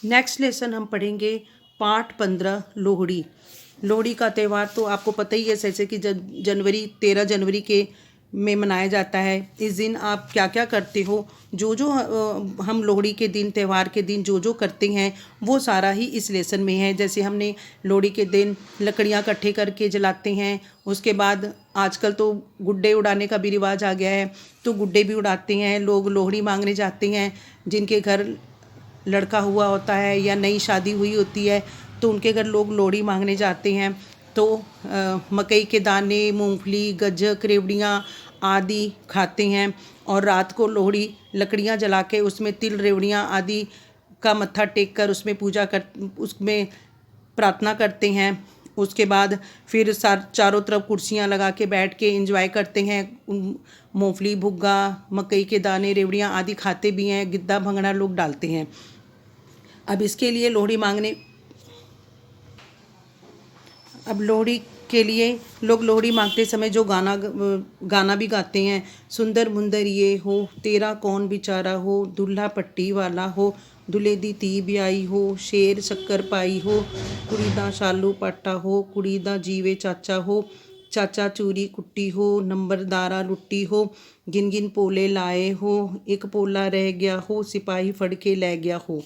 Next lesson हम पढ़ेंगे पाठ 15 लोहड़ी। लोहड़ी का त्यौहार तो आपको पता ही है, जैसे कि जनवरी 13 जनवरी के में मनाया जाता है। इस दिन आप क्या क्या करते हो, जो जो हम लोहड़ी के दिन, त्यौहार के दिन जो जो करते हैं वो सारा ही इस लेसन में है। जैसे हमने लोहड़ी के दिन लकड़ियाँ इकट्ठे करके जलाते हैं। उसके बाद आजकल तो गुड्डे उड़ाने का भी रिवाज आ गया है, तो गुड्डे भी उड़ाते हैं। लोग लोहड़ी मांगने जाते हैं, जिनके घर लड़का हुआ होता है या नई शादी हुई होती है तो उनके घर लोग लोहड़ी मांगने जाते हैं। तो मकई के दाने, मूंगफली, गज्जक, रेवड़ियाँ आदि खाते हैं और रात को लोहड़ी लकड़ियाँ जला के उसमें तिल, रेवड़ियाँ आदि का मत्था टेक कर उसमें उसमें प्रार्थना करते हैं। उसके बाद फिर चारों तरफ कुर्सियाँ लगा के बैठ के एंजॉय करते हैं। मूंगफली, भुग्गा, मकई के दाने, रेवड़ियाँ आदि खाते भी हैं। गिद्दा भंगड़ा लोग डालते हैं। अब इसके लिए लोहड़ी के लिए लोग लोहड़ी मांगते समय जो गाना भी गाते हैं। सुंदर मुंदर ये हो, तेरा कौन बिचारा हो, दुल्हा पट्टी वाला हो, दुल्हे दी धी ब्याई हो, शेर शक्कर पाई हो, कुड़ी दा शालू पाटा हो, कुड़ी दा जीवे चाचा हो, चाचा चूरी कुट्टी हो, नंबरदारा लुट्टी हो, गिन गिन पोले लाए हो, एक पोला रह गया हो, सिपाही फड़ के ले गया हो।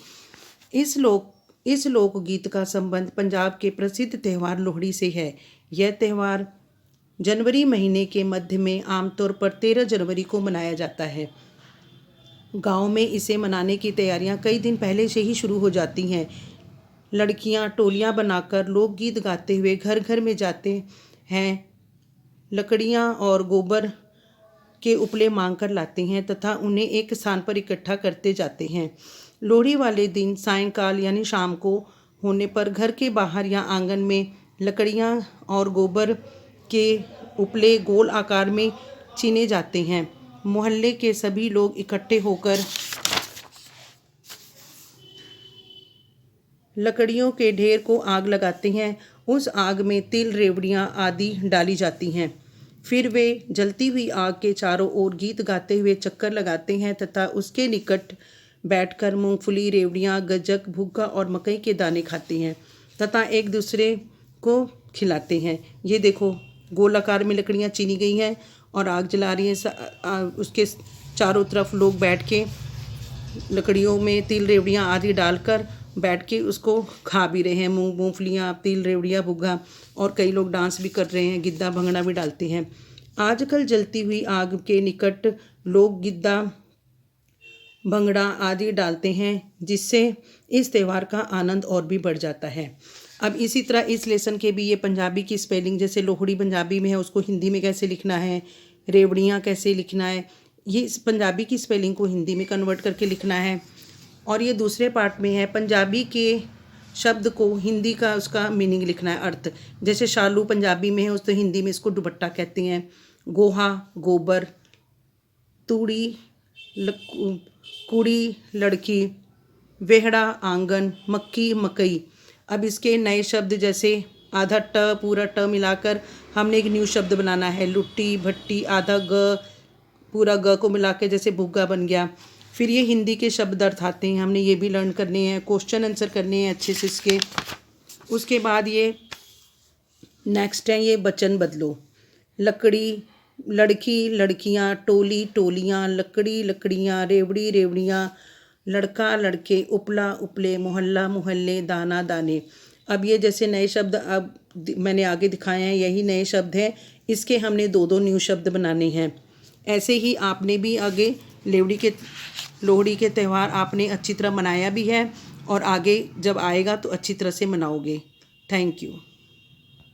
इस लोकगीत का संबंध पंजाब के प्रसिद्ध त्यौहार लोहड़ी से है। यह त्यौहार जनवरी महीने के मध्य में आमतौर पर 13 जनवरी को मनाया जाता है। गांव में इसे मनाने की तैयारियां कई दिन पहले से ही शुरू हो जाती हैं। लड़कियां टोलियां बनाकर लोकगीत गाते हुए घर घर में जाते हैं, लकड़ियां और गोबर के उपले मांग कर लाते हैं तथा उन्हें एक स्थान पर इकट्ठा करते जाते हैं। लोहड़ी वाले दिन सायंकाल यानी शाम को होने पर घर के बाहर या आंगन में लकड़ियां और गोबर के उपले गोल आकार में चीने जाते हैं। मोहल्ले के सभी लोग इकट्ठे होकर लकड़ियों के ढेर को आग लगाते हैं। उस आग में तिल, रेवड़ियां आदि डाली जाती हैं। फिर वे जलती हुई आग के चारों ओर गीत गाते हुए चक्कर लगाते हैं तथा उसके निकट बैठकर मूंगफली, रेवड़ियाँ, गज्जक, भुग्गा और मकई के दाने खाते हैं तथा एक दूसरे को खिलाते हैं। ये देखो, गोल आकार में लकड़ियाँ चीनी गई हैं और आग जला रही हैं। उसके चारों तरफ लोग बैठ के लकड़ियों में तिल, रेवड़ियाँ आदि डालकर बैठ के उसको खा भी रहे हैं। मूंगफलियाँ, तिल, रेवड़ियाँ, भुग्गा, और कई लोग डांस भी कर रहे हैं, गिद्दा भंगड़ा भी डालते हैं। आजकल जलती हुई आग के निकट लोग गिद्दा भंगड़ा आदि डालते हैं, जिससे इस त्यौहार का आनंद और भी बढ़ जाता है। अब इसी तरह इस लेसन के भी ये पंजाबी की स्पेलिंग, जैसे लोहड़ी पंजाबी में है उसको हिंदी में कैसे लिखना है, रेवड़ियाँ कैसे लिखना है, ये इस पंजाबी की स्पेलिंग को हिंदी में कन्वर्ट करके लिखना है। और ये दूसरे पार्ट में है पंजाबी के शब्द को हिंदी का उसका मीनिंग लिखना है, अर्थ। जैसे शालू पंजाबी में है, उस तो हिंदी में इसको दुपट्टा कहते हैं। गोहा गोबर, तूड़ी कुड़ी लड़की, वेहड़ा आंगन, मक्की मकई। अब इसके नए शब्द जैसे आधा ट पूरा ट मिलाकर हमने एक न्यू शब्द बनाना है। लुट्टी भट्टी, आधा ग पूरा ग को मिला के जैसे भुग्गा बन गया। फिर ये हिंदी के शब्द अर्थ आते हैं, हमने ये भी लर्न करने हैं, क्वेश्चन आंसर करने हैं अच्छे से इसके। उसके बाद ये नेक्स्ट है, ये वचन बदलो। लकड़ी लड़की लड़कियाँ, टोली टोलियाँ, लकड़ी लकड़ियाँ, रेवड़ी रेवड़ियाँ, लड़का लड़के, उपला उपले, मोहल्ला मोहल्ले, दाना दाने। अब ये जैसे नए शब्द अब मैंने आगे दिखाए हैं, यही नए शब्द हैं। इसके हमने दो दो न्यू शब्द बनाने हैं। ऐसे ही आपने भी आगे लोहड़ी के त्यौहार आपने अच्छी तरह मनाया भी है और आगे जब आएगा तो अच्छी तरह से मनाओगे। Thank you.